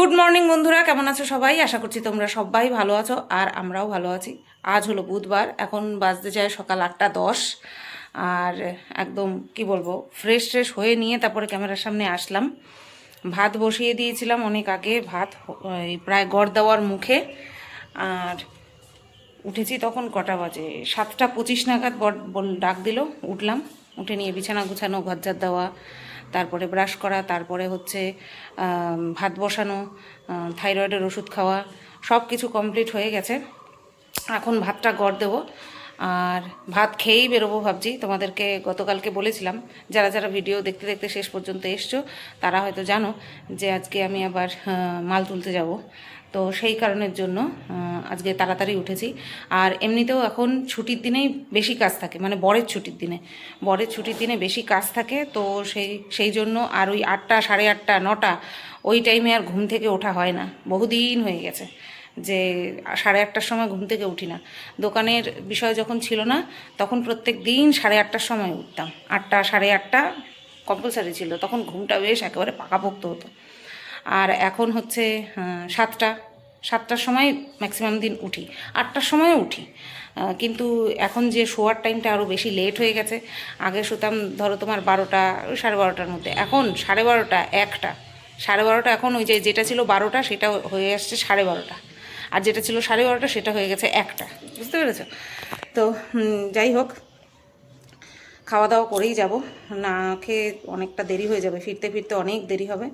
Good morning বন্ধুরা, কেমন আছো সবাই? আশা করছি তোমরা সবাই ভালো আছো আর আমরাও ভালো আছি। আজ হলো বুধবার, এখন বাজতে যায় সকাল 8:10। আর একদম কি বলবো, ফ্রেশ হয়ে নিয়ে তারপরে ক্যামেরার সামনে আসলাম। ভাত বসিয়ে দিয়েছিলাম অনেক আগে, ভাত এই প্রায় গড় দেওয়ার মুখে। আর উঠেছি তখন কটা বাজে, 7:25 নাগাদ ডাক দিল, উঠলাম। উঠে নিয়ে বিছানা গুছানো, ঘর ঝাড় দেওয়া, তারপরে ব্রাশ করা, তারপরে হচ্ছে ভাত বসানো, থাইরয়েডের ওষুধ খাওয়া, সব কিছু কমপ্লিট হয়ে গেছে। এখন ভাতটা গড় দেবো আর ভাত খেয়েই বেরোবো ভাবছি। তোমাদেরকে গতকালকে বলেছিলাম, যারা যারা ভিডিও দেখতে দেখতে শেষ পর্যন্ত এসছো তারা হয়তো জানো যে আজকে আমি আবার মাল তুলতে যাব। তো সেই কারণের জন্য আজকে তাড়াতাড়ি উঠেছি। আর এমনিতেও এখন ছুটির দিনেই বেশি কাজ থাকে, মানে বরের ছুটির দিনে বেশি কাজ থাকে। তো সেই জন্য আর ওই 8টা, 8:30, 9টা ওই টাইমে আর ঘুম থেকে ওঠা হয় না। বহুদিন হয়ে গেছে যে 8:30টার সময় ঘুম থেকে উঠি না। দোকানের বিষয় যখন ছিল না তখন প্রত্যেক দিন 8:30টার সময় উঠতাম। 8টা, 8:30 কম্পালসারি ছিল, তখন ঘুমটা বেশ একেবারে পাকাপোক্ত হতো। আর এখন হচ্ছে 7টার সময় ম্যাক্সিমাম দিন উঠি, 8টার সময়ও উঠি। কিন্তু এখন যে শোয়ার টাইমটা আরও বেশি লেট হয়ে গেছে। আগে শুতাম ধরো তোমার 12টা, 12:30টার মধ্যে, এখন 12:30, 1টা, 12:30। এখন ওই যেটা ছিল 12টা সেটা হয়ে আসছে 12:30, আর যেটা ছিল 12:30 সেটা হয়ে গেছে 1টা। বুঝতে পেরেছ? তো যাই হোক, খাওয়া দাওয়া করেই যাব, না খেয়ে অনেকটা দেরি হয়ে যাবে, ফিরতে ফিরতে অনেক দেরি হবে।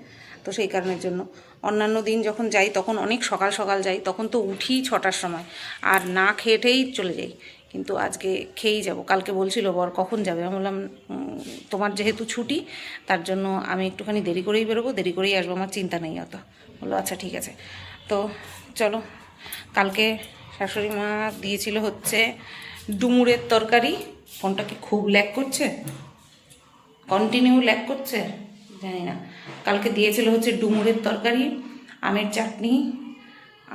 তো সেই কারণের জন্য অন্যান্য দিন যখন যাই তখন অনেক সকাল সকাল যাই, তখন তো উঠি 6টার সময়, আর না খেয়েটেই চলে যাই। কিন্তু আজকে খেয়েই যাব। কালকে বলছিল বর কখন যাবে, আমি বললাম তোমার যেহেতু ছুটি তার জন্য আমি একটুখানি দেরি করেই বেরোবো, দেরি করেই আসবো, আমার চিন্তা নেই অত। বললো আচ্ছা ঠিক আছে। তো চলো, কালকে শাশুড়ি মা দিয়েছিল হচ্ছে ডুমুরের তরকারি। ফোনটা কি খুব ল্যাগ করছে, কন্টিনিউ ল্যাগ করছে জানি না। কালকে দিয়েছিল হচ্ছে ডুমুরের তরকারি, আমের চাটনি,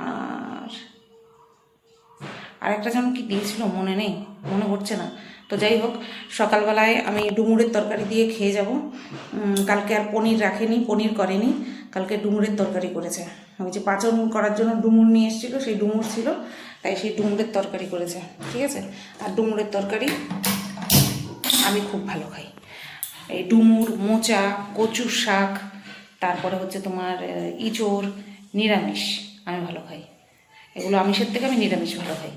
আর আরেকটা যেন কি দিয়েছিল মনে নেই, মনে পড়ছে না। তো যাই হোক, সকালবেলায় আমি ডুমুরের তরকারি দিয়ে খেয়ে যাব। কালকে আর পনির রাখেনি, পনির করেনি, কালকে ডুমুরের তরকারি করেছে। ওই যে পাচন করার জন্য ডুমুর নিয়ে এসেছিলো, সেই ডুমুর ছিল, তাই সেই ডুমুরের তরকারি করেছে। ঠিক আছে? আর ডুমুরের তরকারি আমি খুব ভালো খাই। এই ডুমুর, মোচা, কচুর শাক, তারপরে হচ্ছে তোমার ইঁচড়, নিরামিষ আমি ভালো খাই। এগুলো আমিষের থেকে আমি নিরামিষ ভালো খাই।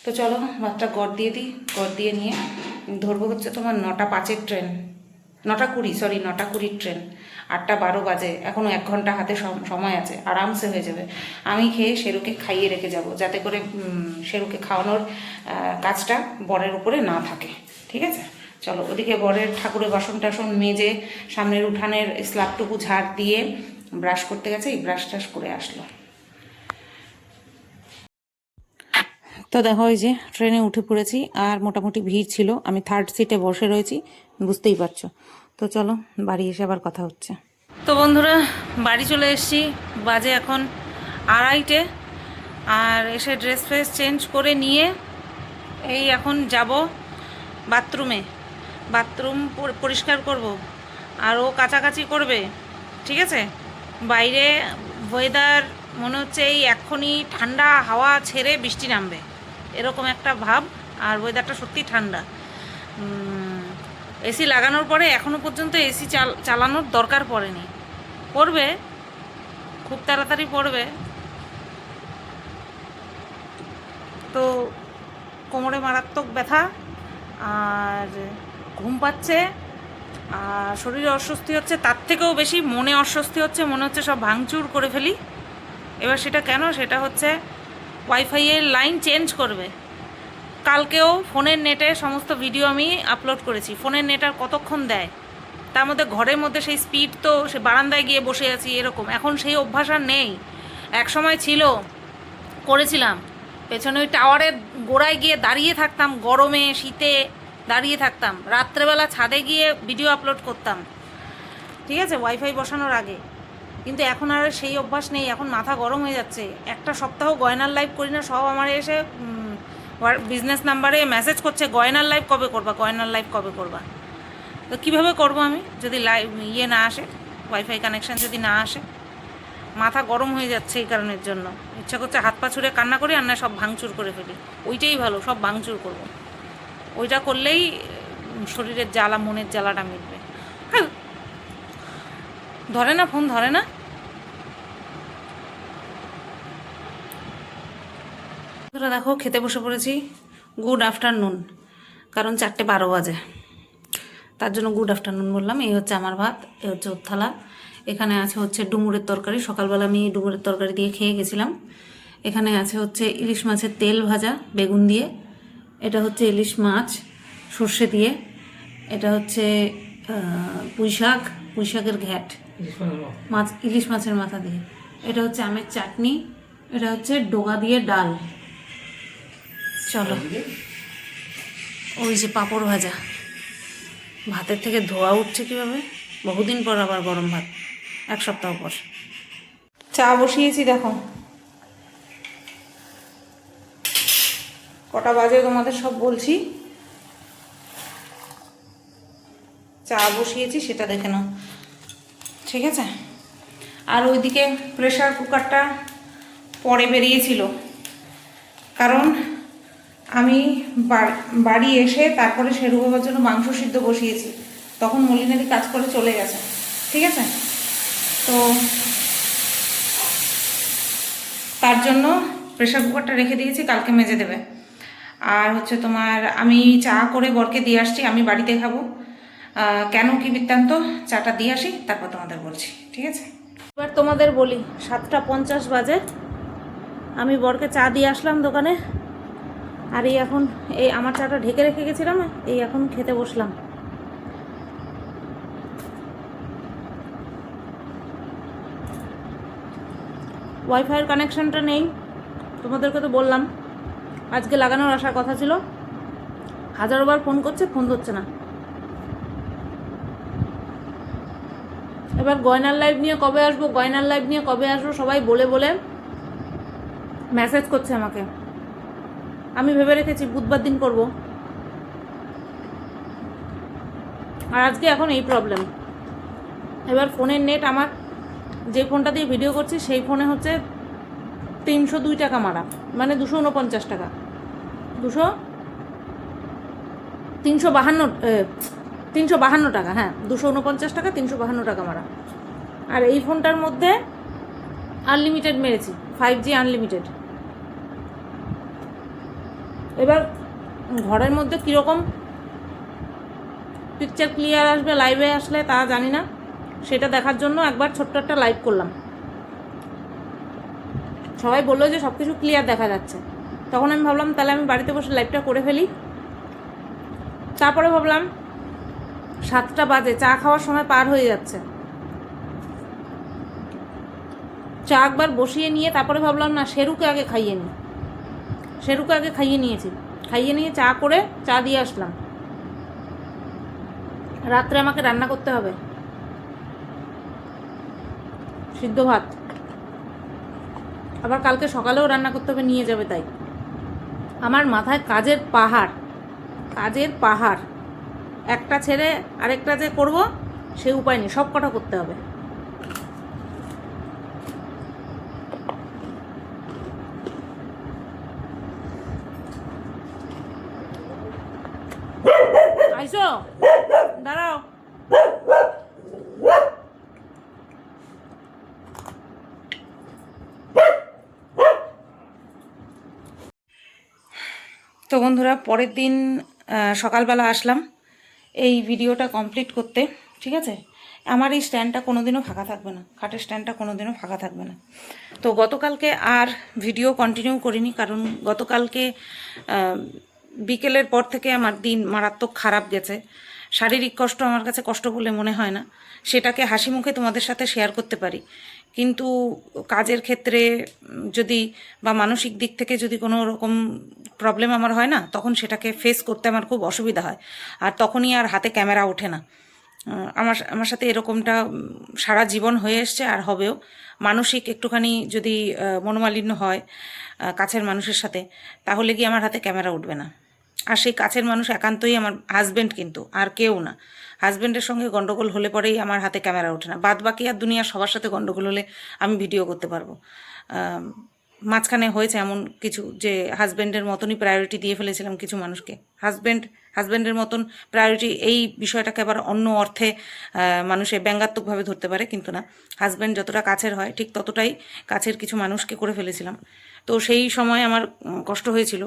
তো চলো ভাতটা গড় দিয়ে দিই, গড় দিয়ে নিয়ে ধরবো হচ্ছে তোমার 9:05 ট্রেন, 9:20 ট্রেন। 8:12 বাজে, এখনও 1 ঘন্টা হাতে সময় আছে, আরামসে হয়ে যাবে। আমি খেয়ে শেরুকে খাইয়ে রেখে যাব, যাতে করে শেরুকে খাওয়ানোর কাজটা বরের উপরে না থাকে। ঠিক আছে? চলো, ওদিকে বরের ঠাকুরের বাসন টাসন মেজে সামনের উঠানের স্ল্যাবটুকু ঝাড় দিয়ে ব্রাশ করতে গেছে, এই ব্রাশ টাশ করে আসলো। তো দেখো, ওই যে ট্রেনে উঠে পড়েছি, আর মোটামুটি ভিড় ছিল, আমি 3rd সিটে বসে রয়েছি, বুঝতেই পারছো। তো চলো, বাড়ি এসে আবার কথা হচ্ছে। তো বন্ধুরা, বাড়ি চলে এসেছি, বাজে এখন 2:30। আর এসে ড্রেস ফ্রেস চেঞ্জ করে নিয়ে এই এখন যাব বাথরুমে, বাথরুম পরিষ্কার করব, আর ও কাচাকাচি করবে। ঠিক আছে? বাইরে ওয়েদার মনে হচ্ছে এই এক্ষুনি ঠান্ডা হাওয়া ছেড়ে বৃষ্টি নামবে, এরকম একটা ভাব। আর ওয়েদারটা সত্যি ঠান্ডা। এসি লাগানোর পরে এখনও পর্যন্ত এসি চালানোর দরকার পড়েনি। পড়বে, খুব তাড়াতাড়ি পড়বে। তো কোমরে মারাত্মক ব্যথা, আর ঘুম পাচ্ছে, আর শরীরে অস্বস্তি হচ্ছে, তার থেকেও বেশি মনে অস্বস্তি হচ্ছে, মনে হচ্ছে সব ভাঙচুর করে ফেলি। এবার সেটা কেন? সেটা হচ্ছে ওয়াইফাইয়ের লাইন চেঞ্জ করবে। কালকেও ফোনের নেটে সমস্ত ভিডিও আমি আপলোড করেছি। ফোনের নেট আর কতক্ষণ দেয়? তার মধ্যে ঘরের মধ্যে সেই স্পিড, তো সে বারান্দায় গিয়ে বসে আছি এরকম। এখন সেই অভ্যাস আর নেই। এক সময় ছিল, করেছিলাম, পেছনে ওই টাওয়ারের গোড়ায় গিয়ে দাঁড়িয়ে থাকতাম, গরমে শীতে দাঁড়িয়ে থাকতাম, রাত্রেবেলা ছাদে গিয়ে ভিডিও আপলোড করতাম। ঠিক আছে? ওয়াইফাই বসানোর আগে। কিন্তু এখন আর সেই অভ্যাস নেই, এখন মাথা গরম হয়ে যাচ্ছে। একটা সপ্তাহ গয়নার লাইভ করি না, সব আমার এসে বিজনেস নাম্বারে মেসেজ করছে, গয়নার লাইভ কবে করবা, গয়নার লাইভ কবে করবা। তো কীভাবে করবো আমি যদি লাইভ না আসে, ওয়াইফাই কানেকশান যদি না আসে? মাথা গরম হয়ে যাচ্ছে এই কারণের জন্য। ইচ্ছা করছে হাত পা ছুঁড়ে কান্না করি, আর না সব ভাঙচুর করে ফেলি। ওইটাই ভালো, সব ভাঙচুর করবো। ওইটা করলেই শরীরের জ্বালা, মনের জ্বালাটা মিটবে। হ্যাঁ, ধরে না, ফোন ধরে না। তোরা দেখো খেতে বসে পড়েছি। গুড আফটারনুন, কারণ 4:12 বাজে, তার জন্য গুড আফটারনুন বললাম। এই হচ্ছে আমার ভাত, এই হচ্ছে ওর থালা। এখানে আছে হচ্ছে ডুমুরের তরকারি, সকালবেলা আমি ডুমুরের তরকারি দিয়ে খেয়ে গেছিলাম। এখানে আছে হচ্ছে ইলিশ মাছের তেল ভাজা বেগুন দিয়ে। এটা হচ্ছে ইলিশ মাছ সর্ষে দিয়ে। এটা হচ্ছে পুঁই শাক, পুঁই শাকের ঘ্যাট, মাছ, ইলিশ মাছের মাথা দিয়ে। এটা হচ্ছে আমের চাটনি। এটা হচ্ছে ডোগা দিয়ে ডাল। চলো, ওই যে পাঁপড় ভাজা। ভাতের থেকে ধোয়া উঠছে কীভাবে, বহুদিন পর আবার গরম ভাত, 1 সপ্তাহ পর। চা বসিয়েছি, দেখো কটা বাজে তোমাদের সব বলছি। চা বসিয়েছি, সেটা দেখে নাও, ঠিক আছে। আর ওইদিকে প্রেশার কুকারটা পরে বেরিয়েছিল, কারণ আমি বাড়ি এসে তারপরে শেরু বাবার জন্য মাংস সিদ্ধ বসিয়েছি, তখন মলিনারি কাজ করে চলে গেছে, ঠিক আছে। তো তার জন্য প্রেশার কুকারটা রেখে দিয়েছি, কালকে মেজে দেবে। আর হচ্ছে তোমার, আমি চা করে বরকে দিয়ে আসছি, আমি বাড়িতে খাবো। কেন, কি বৃত্তান্ত, চাটা দিয়ে আসি, তারপর তোমাদের বলছি, ঠিক আছে। এবার তোমাদের বলি, 7:50 বাজে, আমি বরকে চা দিয়ে আসলাম দোকানে। আর এই এখন এই আমার চাটা ঢেকে রেখে গেছিলাম, এই এখন খেতে বসলাম। ওয়াইফাইয়ের কানেকশনটা নেই, তোমাদেরকে তো বললাম। আজকে লাগানোর আসার কথা ছিল, 1000বার ফোন করছে, ফোন ধরছে না। এবার গয়নার লাইভ নিয়ে কবে আসবো, গয়নার লাইভ নিয়ে কবে আসবো, সবাই বলে বলে মেসেজ করছে আমাকে। আমি ভেবে রেখেছি বুধবার দিন করব। আর আজকে এখন এই প্রবলেম। এবার ফোনের নেট, আমার যে ফোনটা দিয়ে ভিডিও করছি সেই ফোনে হচ্ছে 302 টাকা মারা, মানে 249 টাকা, 352 টাকা, হ্যাঁ 249 টাকা, 352 টাকা মারা। আর এই ফোনটার মধ্যে আনলিমিটেড মেরেছি, 5G আনলিমিটেড। এবার ঘরের মধ্যে কীরকম পিকচার ক্লিয়ার আসবে লাইভে আসলে তা জানি না, সেটা দেখার জন্য একবার ছোট্ট একটা লাইভ করলাম। সবাই বললো যে সব কিছু ক্লিয়ার দেখা যাচ্ছে, তখন আমি ভাবলাম তাহলে আমি বাড়িতে বসে লাইভটা করে ফেলি। তারপরে ভাবলাম 7টা বাজে, চা খাওয়ার সময় পার হয়ে যাচ্ছে। চা একবার বসিয়ে নিয়ে তারপরে ভাবলাম না, শেরুকে আগে খাইয়ে নিই। শেরুকে আগে খাইয়ে নিয়েছি, খাইয়ে নিয়ে চা করে চা দিয়ে আসলাম। রাত্রে আমাকে রান্না করতে হবে সিদ্ধ ভাত, আবার কালকে সকালেও রান্না করতে হবে, নিয়ে যাবে। তাই আমার মাথায় কাজের পাহাড়, কাজের পাহাড়, একটা ছেড়ে আরেকটা যে করব সে উপায় নেই, সব কটা করতে হবে। আইসো, দাঁড়াও। তো বন্ধুরা, পরের দিন সকালবেলা আসলাম এই ভিডিওটা কমপ্লিট করতে, ঠিক আছে। আমার এই স্ট্যান্ডটা কোনোদিনও ফাঁকা থাকবে না, খাটের স্ট্যান্ডটা কোনোদিনও ফাঁকা থাকবে না। তো গতকালকে আর ভিডিও কন্টিনিউ করিনি, কারণ গতকালকে বিকেলের পর থেকে আমার দিন মারাত্মক খারাপ গেছে। শারীরিক কষ্ট আমার কাছে কষ্ট বলে মনে হয় না, সেটাকে হাসি মুখে তোমাদের সাথে শেয়ার করতে পারি। কিন্তু কাজের ক্ষেত্রে যদি বা মানসিক দিক থেকে যদি কোনো রকম প্রবলেম আমার হয় না, তখন সেটাকে ফেস করতে আমার খুব অসুবিধা হয়, আর তখনই আর হাতে ক্যামেরা ওঠে না। আমার সাথে এরকমটা সারা জীবন হয়ে এসছে, আর হবেও। মানসিক একটুখানি যদি মনোমালিন্য হয় কাছের মানুষের সাথে, তাহলে কি আমার হাতে ক্যামেরা উঠবে না। আর সেই কাছের মানুষ একান্তই আমার হাজব্যান্ড, কিন্তু আর কেউ না। হাজব্যান্ডের সঙ্গে গন্ডগোল হলে পরেই আমার হাতে ক্যামেরা ওঠে না, বাদ বাকি আর দুনিয়ার সবার সাথে গন্ডগোল হলে আমি ভিডিও করতে পারবো। মাঝখানে হয়েছে এমন কিছু যে হাজব্যান্ডের মতনই প্রায়োরিটি দিয়ে ফেলেছিলাম কিছু মানুষকে। হাজব্যান্ডের মতন প্রায়োরিটি, এই বিষয়টাকে আবার অন্য অর্থে মানুষে ব্যঙ্গাত্মকভাবে ধরতে পারে, কিন্তু না, হাজব্যান্ড যতটা কাছের হয় ঠিক ততটাই কাছের কিছু মানুষকে করে ফেলেছিলাম। তো সেই সময় আমার কষ্ট হয়েছিল।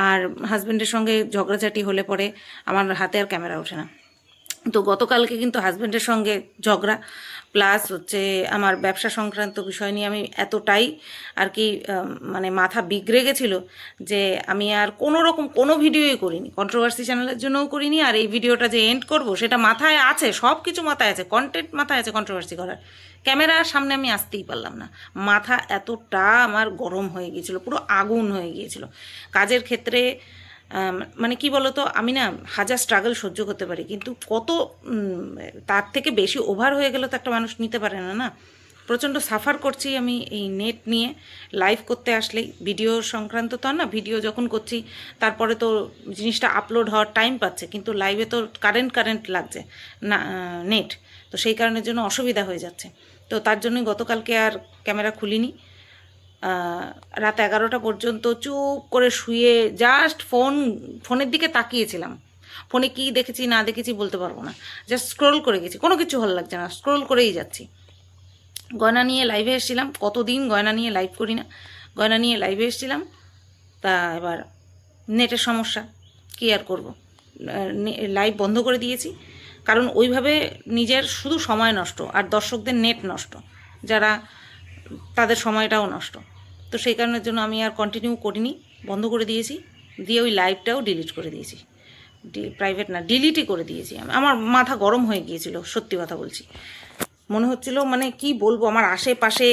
আর হাজব্যান্ডের সঙ্গে ঝগড়াঝাটি হলে পরে আমার হাতে আর ক্যামেরা ওঠে না। তো গতকালকে কিন্তু হাজব্যান্ডের সঙ্গে ঝগড়া, প্লাস হচ্ছে আমার ব্যবসা সংক্রান্ত বিষয় নিয়ে আমি এতটাই আর কি মানে মাথা বিগড়ে গেছিলো যে আমি আর কোনো রকম কোনো ভিডিওই করিনি, কন্ট্রোভার্সি চ্যানেলের জন্যও করিনি। আর এই ভিডিওটা যে এন্ড করব সেটা মাথায় আছে, সব কিছু মাথায় আছে, কন্টেন্ট মাথায় আছে কন্ট্রোভার্সি করার, ক্যামেরার সামনে আমি আসতেই পারলাম না। মাথা এতটা আমার গরম হয়ে গিয়েছিল, পুরো আগুন হয়ে গিয়েছিল। কাজের ক্ষেত্রে মানে কি বলতো, আমি না হাজার স্ট্রাগল সহ্য করতে পারি, কিন্তু কত তার থেকে বেশি ওভার হয়ে গেলে তো একটা মানুষ নিতে পারে না, না। প্রচণ্ড সাফার করছি আমি এই নেট নিয়ে। লাইভ করতে আসলেই ভিডিও সংক্রান্ত তো না, ভিডিও যখন করছি তারপরে তো জিনিসটা আপলোড হওয়ার টাইম পাচ্ছে, কিন্তু লাইভে তো কারেন্ট লাগছে না, নেট। তো সেই কারণের জন্য অসুবিধা হয়ে যাচ্ছে। তো তার জন্যই গতকালকে আর ক্যামেরা খুলিনি। রাত 11টা পর্যন্ত চুপ করে শুয়ে জাস্ট ফোনের দিকে তাকিয়েছিলাম। ফোনে কী দেখেছি না দেখেছি বলতে পারবো না, জাস্ট স্ক্রোল করে গেছি, কোনো কিছু ভালো লাগছে না, স্ক্রোল করেই যাচ্ছি। গয়না নিয়ে লাইভে এসেছিলাম, কতদিন গয়না নিয়ে লাইভ করি না, গয়না নিয়ে লাইভে এসেছিলাম। তা এবার নেটের সমস্যা, কী আর করবো, লাইভ বন্ধ করে দিয়েছি। কারণ ওইভাবে নিজের শুধু সময় নষ্ট, আর দর্শকদের নেট নষ্ট, যারা তাদের সময়টাও নষ্ট। তো সেই কারণের জন্য আমি আর কন্টিনিউ করিনি, বন্ধ করে দিয়েছি, দিয়ে ওই লাইভটাও ডিলিট করে দিয়েছি। প্রাইভেট না, ডিলিটই করে দিয়েছি। আমার মাথা গরম হয়ে গিয়েছিল, সত্যি কথা বলছি। মনে হচ্ছিল মানে কি বলবো, আমার আশেপাশে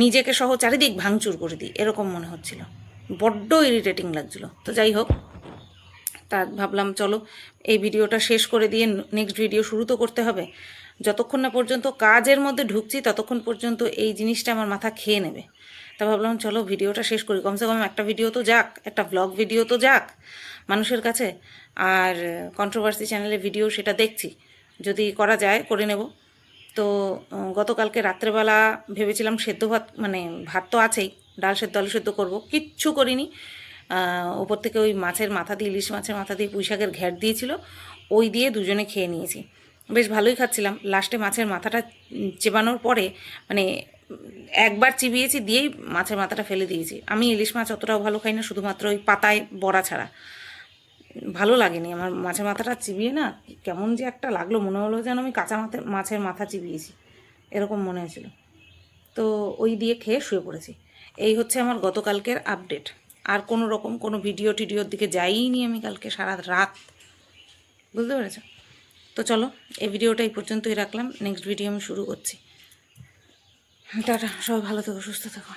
নিজেকে সহ চারিদিক ভাঙচুর করে দিই, এরকম মনে হচ্ছিল, বড্ড ইরিটেটিং লাগছিলো। তো যাই হোক, তা ভাবলাম চলো এই ভিডিওটা শেষ করে দিয়ে নেক্সট ভিডিও শুরু তো করতে হবে। যতক্ষণ না পর্যন্ত কাজের মধ্যে ঢুকছি ততক্ষণ পর্যন্ত এই জিনিসটা আমার মাথা খেয়ে নেবে। তা ভাবলাম চলো ভিডিওটা শেষ করি, কমসে কম একটা ভিডিও তো যাক, একটা ব্লগ ভিডিও তো যাক মানুষের কাছে। আর কন্ট্রোভার্সি চ্যানেলে ভিডিও সেটা দেখছি, যদি করা যায় করে নেব। তো গতকালকে রাত্রেবেলা ভেবেছিলাম সেদ্ধ ভাত, মানে ভাত তো আছেই, ডাল সেদ্ধ আলু সেদ্ধ করবো, কিচ্ছু করিনি। ওপর থেকে ওই মাছের মাথা দিয়ে, ইলিশ মাছের মাথা দিয়ে পুঁই শাকের ঘ্যাট দিয়েছিল, ওই দিয়ে দুজনে খেয়ে নিয়েছি, বেশ ভালোই খাচ্ছিলাম। লাস্টে মাছের মাথাটা চেবানোর পরে মানে একবার চিবিয়েছি, দিয়েই মাছের মাথাটা ফেলে দিয়েছি। আমি ইলিশ মাছ অতটাও ভালো খাই না, শুধুমাত্র ওই পাতায় বড়া ছাড়া ভালো লাগেনি আমার। মাছের মাথাটা চিবিয়ে না কেমন যে একটা লাগলো, মনে হলো যেন আমি কাঁচা মাছের মাথা চিবিয়েছি, এরকম মনে হয়েছিল। তো ওই দিয়ে খেয়ে শুয়ে পড়েছি। এই হচ্ছে আমার গতকালকের আপডেট। আর কোনো রকম কোনো টিডিওর দিকে যাইনি আমি কালকে সারা রাত, বুঝতে পেরেছ? তো চলো এই ভিডিওটা এই পর্যন্তই রাখলাম, নেক্সট ভিডিও আমি শুরু করছি। টাটা, সবাই ভালো থেকো, সুস্থ থেকো।